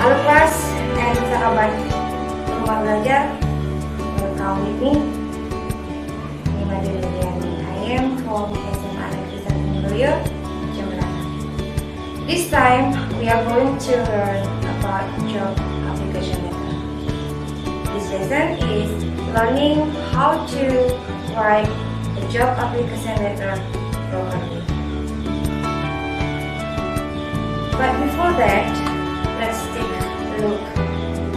Halo kelas and sahabat rumah belajar, welcome with me, NiMadeNuryani. I am from SMA JobApplicationLetter. This time we are going to learn about job application letter. This lesson is learning how to write a job application letter properly. But before that, let's take a look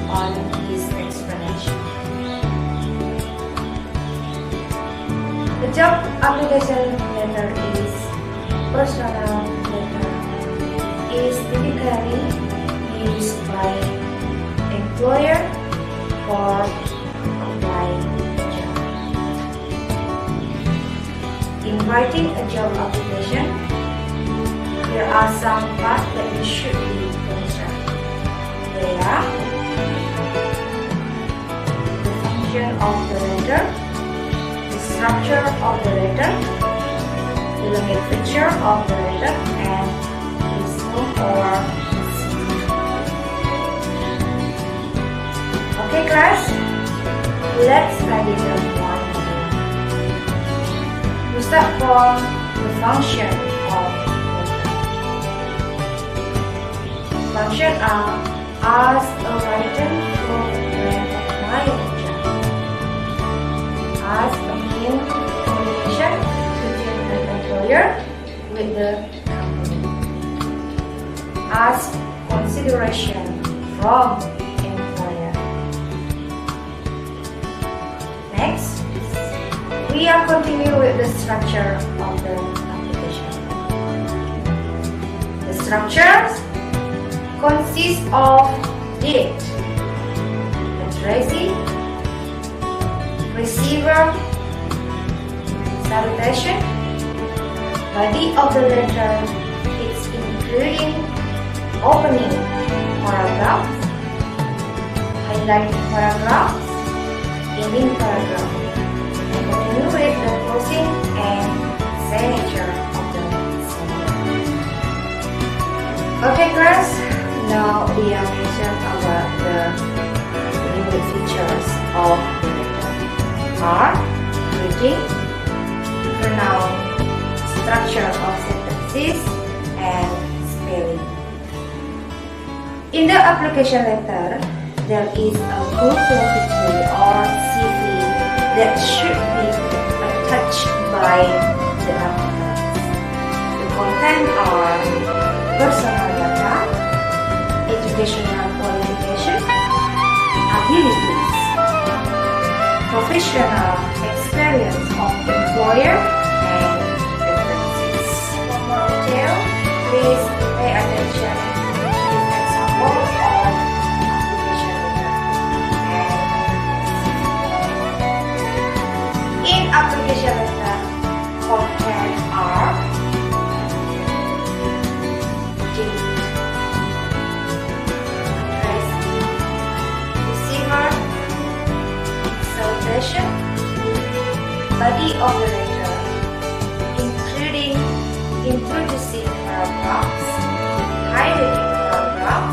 on this explanation. The job application letter is personal letter. It is typically used by employer for applying a job. In writing a job application, there are some parts that you should be concerned. They are the function of the letter, the structure of the letter, the limit feature of the letter, and its form or city. Okay class, let's study them one by one. We start from the function of function are as a written for when applying a job, as a means of communication between an employer with the company, as consideration from employer. Next, we are continue with the structure of the application. The structures consists of date, addressee, receiver, salutation, body of the letter, it's including opening paragraphs, highlighting paragraphs, ending paragraph, and continue with the closing and signature of the sender. Okay class. Now we are mentioned about the unique features of the letter are reading, pronoun, structure of sentences, and spelling. In the application letter, there is a good profile or CV that should be attached by the applicant. The content are personal data, educational qualification, abilities, professional experience of employer, and references. For more detail, please pay attention to this example of application letter. In application letter, content are body of the letter, including introducing paragraphs, highlighting paragraph,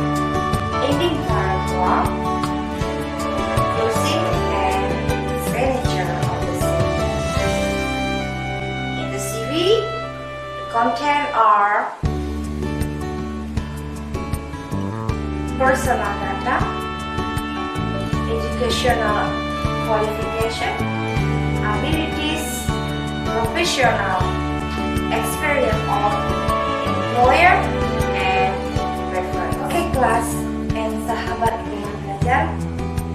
ending paragraph, closing and signature of the sentence. In the CV, the content are personal data, educational qualification, abilities, professional experience of employer, and reference. Okay class and sahabat rumah belajar,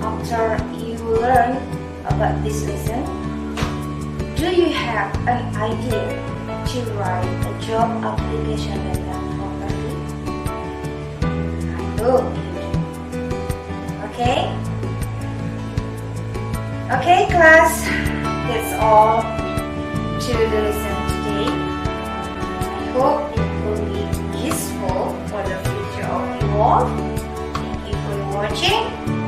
after you learn about this lesson, do you have an idea to write a job application letter properly? I hope you do. Okay? Okay class, that's all to the lesson today. I hope it will be useful for the future of you all. Thank you for watching.